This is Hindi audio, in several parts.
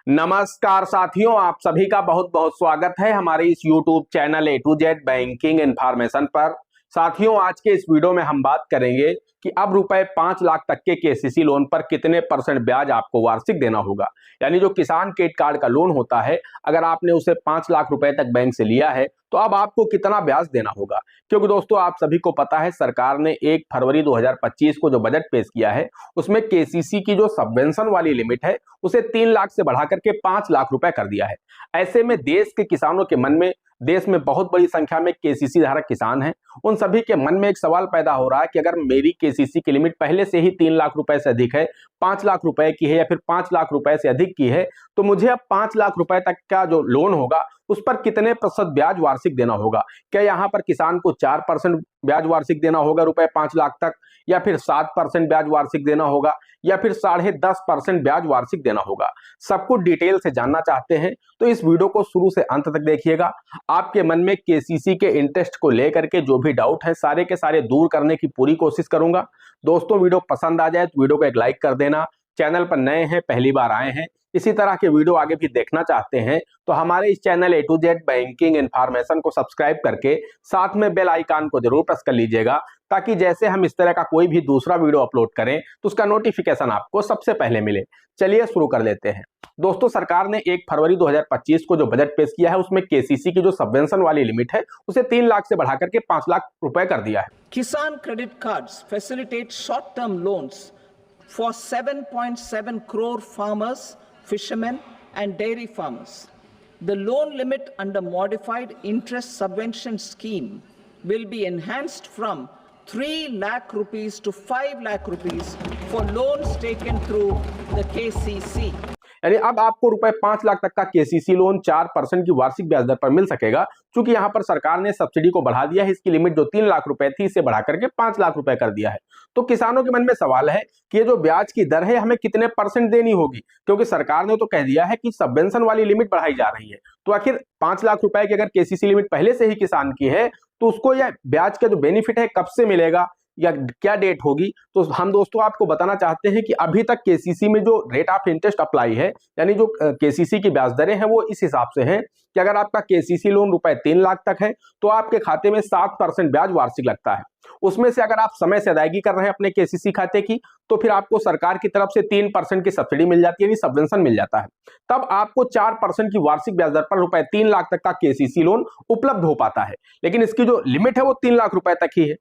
नमस्कार साथियों, आप सभी का बहुत बहुत स्वागत है हमारे इस YouTube channel A to Z banking information पर। साथियों, आज के इस वीडियो में हम बात करेंगे कि अब रुपए 5 लाख तक के केसीसी लोन पर कितने % ब्याज आपको वार्षिक देना होगा। यानी जो किसान क्रेडिट कार्ड का लोन होता है, अगर आपने उसे 5 लाख रुपए तक बैंक से लिया है तो अब आपको कितना ब्याज देना होगा। क्योंकि दोस्तों, आप सभी को पता है सरकार ने 1 फरवरी 2025 को जो बजट पेश किया है उसमें केसीसी की जो सबवेंशन वाली लिमिट है उसे 3 लाख से बढ़ा करके 5 लाख रुपए कर दिया है। ऐसे में देश के किसानों के मन में, देश में बहुत बड़ी संख्या में केसीसी धारक किसान हैं, उन सभी के मन में एक सवाल पैदा हो रहा है कि अगर मेरी केसीसी की लिमिट पहले से ही 3 लाख रुपए से अधिक है, 5 लाख रुपए की है या फिर 5 लाख रुपए से अधिक की है, तो मुझे अब 5 लाख रुपए तक का जो लोन होगा उस पर कितने % ब्याज वार्षिक देना होगा। क्या यहाँ पर किसान को 4% ब्याज वार्षिक देना होगा रुपए 5 लाख तक, या फिर 7% ब्याज वार्षिक देना होगा, या फिर 10.5% ब्याज वार्षिक देना होगा। सब कुछ डिटेल से जानना चाहते हैं तो इस वीडियो को शुरू से अंत तक देखिएगा। आपके मन में केसीसी के इंटरेस्ट को लेकर के जो भी डाउट है सारे के सारे दूर करने की पूरी कोशिश करूंगा। दोस्तों, वीडियो पसंद आ जाए तो वीडियो को एक लाइक कर देना। चैनल पर नए हैं, पहली बार आए हैं, इसी तरह के वीडियो आगे भी देखना चाहते हैं तो हमारे इस channel A to Z banking information को सब्सक्राइब करके साथ में बेल आइकन को जरूर प्रेस कर लीजिएगा, ताकि जैसे हम इस तरह का कोई भी दूसरा वीडियो अपलोड करें तो उसका नोटिफिकेशन आपको सबसे पहले मिले। चलिए शुरू कर लेते हैं। दोस्तों, सरकार ने 1 फरवरी 2025 को जो बजट पेश किया है उसमें केसीसी की जो सबवेंशन वाली लिमिट है उसे 3 लाख से बढ़ा करके 5 लाख रुपए कर दिया है। किसान credit cards facilitate short term loans for 7.7 crore farmers, fishermen and dairy farmers. The loan limit under modified interest subvention scheme will be enhanced from 3 lakh rupees to 5 lakh rupees for loans taken through the KCC. यानी अब आपको रुपए 5 लाख तक का केसीसी लोन 4% की वार्षिक ब्याज दर पर मिल सकेगा। क्योंकि यहाँ पर सरकार ने सब्सिडी को बढ़ा दिया है, इसकी लिमिट जो 3 लाख रुपए थी इसे बढ़ा करके 5 लाख रुपए कर दिया है। तो किसानों के मन में सवाल है कि ये जो ब्याज की दर है हमें कितने % देनी होगी, क्योंकि सरकार ने तो कह दिया है कि सबवेंशन वाली लिमिट बढ़ाई जा रही है। तो आखिर 5 लाख रुपए की अगर केसीसी लिमिट पहले से ही किसान की है तो उसको यह ब्याज का जो बेनिफिट है कब से मिलेगा या क्या डेट होगी। तो हम दोस्तों आपको बताना चाहते हैं कि अभी तक केसीसी में जो रेट ऑफ इंटरेस्ट अप्लाई है, यानी जो केसीसी की ब्याज दरें हैं वो इस हिसाब से हैं कि अगर आपका केसीसी लोन रुपए 3 लाख तक है तो आपके खाते में 7% ब्याज वार्षिक लगता है। उसमें से अगर आप समय से अदायगी कर रहे हैं अपने केसीसी खाते की तो फिर आपको सरकार की तरफ से 3% की सब्सिडी मिल जाती है, यानी सबवेंशन मिल जाता है। तब आपको 4% की वार्षिक ब्याज दर पर रुपए 3 लाख तक का केसीसी लोन उपलब्ध हो पाता है। लेकिन इसकी जो लिमिट है वो 3 लाख रुपए तक ही है।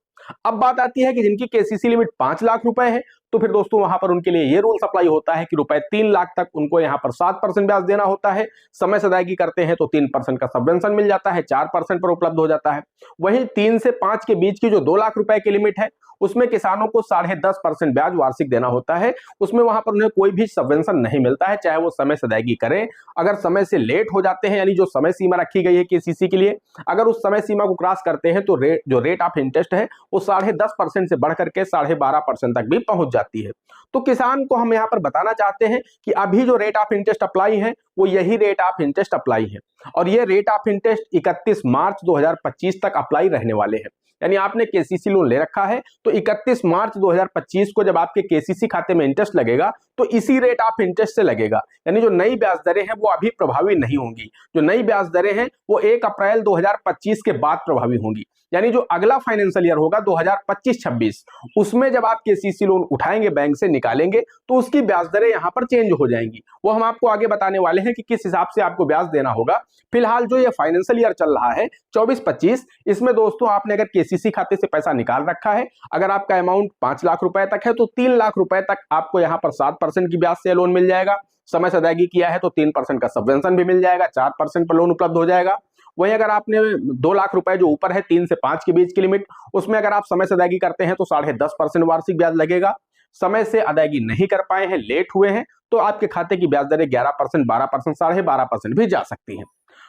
अब बात आती है कि जिनकी केसीसी लिमिट 5 लाख रुपए है तो फिर दोस्तों वहां पर उनके लिए ये रूल अप्लाई होता है कि रुपए 3 लाख तक उनको यहां पर 7% ब्याज देना होता है। समय से अदायगी करते हैं तो 3% का सबवेंशन मिल जाता है, 4% पर उपलब्ध हो जाता है। वहीं 3 से 5 के बीच की जो 2 लाख रुपए की लिमिट है उसमें किसानों को 10.5% ब्याज वार्षिक देना होता है। उसमें वहां पर उन्हें कोई भी सबवेंशन नहीं मिलता है, चाहे वो समय से अदायगी करें। अगर समय से लेट हो जाते हैं, यानी जो समय सीमा रखी गई है केसीसी के लिए, अगर उस समय सीमा को क्रॉस करते हैं तो जो रेट ऑफ इंटरेस्ट है वो 10.5% से बढ़ करके 12.5% तक भी पहुंच जाती है। तो किसान को हम यहाँ पर बताना चाहते हैं कि अभी जो रेट ऑफ इंटरेस्ट अप्लाई है वो यही रेट ऑफ इंटरेस्ट अप्लाई है, और ये रेट ऑफ इंटरेस्ट 31 मार्च 2025 तक अप्लाई रहने वाले हैं। यानी आपने केसीसी लोन ले रखा है तो 31 मार्च 2025 को जब आपके केसीसी खाते में इंटरेस्ट लगेगा तो इसी रेट ऑफ इंटरेस्ट से लगेगा। यानी जो नई ब्याज दरें हैं वो अभी प्रभावी नहीं होंगी। जो नई ब्याज दरें हैं वो 1 अप्रैल 2025 के बाद प्रभावी होंगी। यानी जो अगला फाइनेंशियल ईयर होगा 2025-26 उसमें जब आप केसीसी लोन उठाएंगे, बैंक से निकालेंगे, तो उसकी ब्याज दरें यहां पर चेंज हो जाएंगी। वो हम आपको आगे बताने वाले हैं कि किस हिसाब से आपको ब्याज देना होगा। फिलहाल जो ये फाइनेंशियल ईयर चल रहा है 24-25, इसमें दोस्तों आपने अगर केसीसी खाते से पैसा निकाल रखा है, अगर आपका अमाउंट 5 लाख रुपए तक है तो 3 लाख रुपए तक आपको यहाँ पर 7% की ब्याज से लोन मिल जाएगा। समय से अदायगी किया है तो 3% का सबवेंशन भी मिल जाएगा, 4% पर लोन उपलब्ध हो जाएगा। वहीं अगर आपने 2 लाख रुपए जो ऊपर है 3 से 5 के बीच की लिमिट, उसमें अगर आप समय से अदायगी करते हैं तो 10.5% वार्षिक ब्याज लगेगा। समय से अदायगी नहीं कर पाए हैं, लेट हुए हैं, तो आपके खाते की ब्याज दरें 11%, 12%, 12.5% भी जा सकती हैं।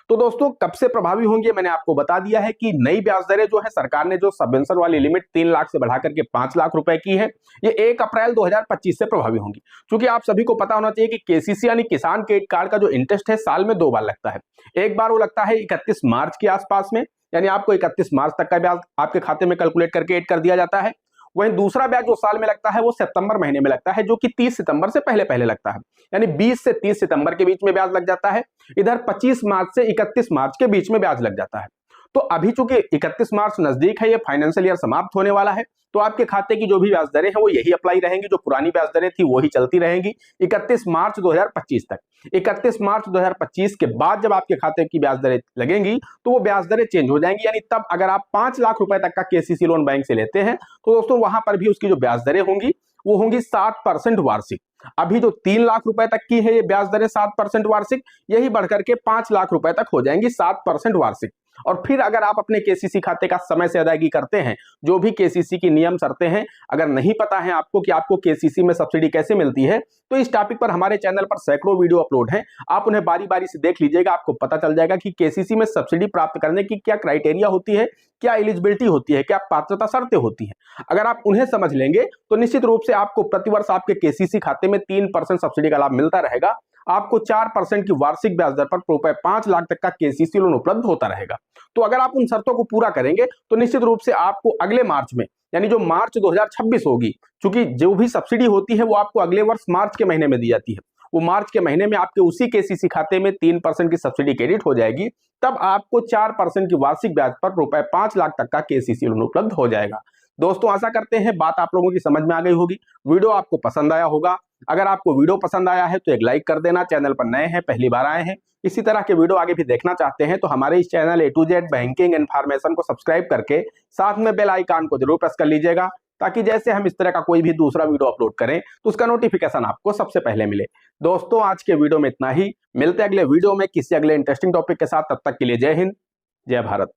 तो दोस्तों कब से प्रभावी होंगे मैंने आपको बता दिया है कि नई ब्याज दरें जो है सरकार ने जो सबवेंशन वाली लिमिट 3 लाख से बढ़ा करके 5 लाख रुपए की है, ये 1 अप्रैल 2025 से प्रभावी होंगी। क्योंकि आप सभी को पता होना चाहिए कि केसीसी यानी किसान क्रेडिट कार्ड का जो इंटरेस्ट है साल में 2 बार लगता है। एक बार वो लगता है 31 मार्च के आसपास में, यानी आपको 31 मार्च तक का ब्याज आपके खाते में कैलकुलेट करके ऐड कर दिया जाता है। वहीं दूसरा ब्याज जो साल में लगता है वो सितंबर महीने में लगता है, जो कि 30 सितंबर से पहले पहले लगता है, यानी 20 से 30 सितंबर के बीच में ब्याज लग जाता है। इधर 25 मार्च से 31 मार्च के बीच में ब्याज लग जाता है। तो अभी चूंकि 31 मार्च नजदीक है, ये फाइनेंशियल ईयर समाप्त होने वाला है, तो आपके खाते की जो भी ब्याज दरें हैं वो यही अप्लाई रहेंगी, जो पुरानी ब्याज दरें थी वही चलती रहेंगी 31 मार्च 2025 तक। 31 मार्च 2025 के बाद जब आपके खाते की ब्याज दरें लगेंगी तो वो ब्याज दरें चेंज हो जाएंगी, यानी तब अगर आप 5 लाख रुपए तक का केसीसी लोन बैंक से लेते हैं तो दोस्तों वहां पर भी उसकी जो ब्याज दरें होंगी वो होंगी 7% वार्षिक। अभी जो 3 लाख रुपए तक की है ये ब्याज दरें 7% वार्षिक, यही बढ़कर के 5 लाख रुपए तक हो जाएंगी 7% वार्षिक। और फिर अगर आप अपने केसीसी खाते का समय से अदायगी करते हैं, जो भी केसीसी की नियम शर्तें हैं, अगर नहीं पता है आपको कि आपको केसीसी में सब्सिडी कैसे मिलती है, तो इस टॉपिक पर हमारे चैनल पर सैकड़ों वीडियो अपलोड हैं, आप उन्हें बारी बारी से देख लीजिएगा। आपको पता चल जाएगा कि केसीसी में सब्सिडी प्राप्त करने की क्या क्राइटेरिया होती है, क्या एलिजिबिलिटी होती है, क्या पात्रता शर्तें होती हैं। अगर आप उन्हें समझ लेंगे तो निश्चित रूप से आपको प्रतिवर्ष आपके केसीसी खाते में 3% सब्सिडी का लाभ मिलता रहेगा। आपको 4% की वार्षिक ब्याज दर पर रुपए 5 लाख तक का केसीसी लोन उपलब्ध होता रहेगा। तो अगर आप उन शर्तों को पूरा करेंगे तो निश्चित रूप से आपको अगले मार्च में, यानी जो मार्च 2026 होगी, क्योंकि जो भी सब्सिडी होती है वो आपको अगले वर्ष मार्च के महीने में दी जाती है, वो मार्च के महीने में आपके उसी केसीसी खाते में 3% की सब्सिडी क्रेडिट हो जाएगी, तब आपको 4% की वार्षिक ब्याज पर रुपए 5 लाख तक का केसीसी लोन उपलब्ध हो जाएगा। दोस्तों आशा करते हैं बात आप लोगों की समझ में आ गई होगी, वीडियो आपको पसंद आया होगा। अगर आपको वीडियो पसंद आया है तो एक लाइक कर देना, चैनल पर नए हैं, पहली बार आए हैं, इसी तरह के वीडियो आगे भी देखना चाहते हैं तो हमारे इस channel A to Z banking information को सब्सक्राइब करके साथ में बेल आइकन को जरूर प्रेस कर लीजिएगा, ताकि जैसे हम इस तरह का कोई भी दूसरा वीडियो अपलोड करें तो उसका नोटिफिकेशन आपको सबसे पहले मिले। दोस्तों आज के वीडियो में इतना ही, मिलते हैं अगले वीडियो में किसी अगले इंटरेस्टिंग टॉपिक के साथ, तब तक के लिए जय हिंद, जय भारत।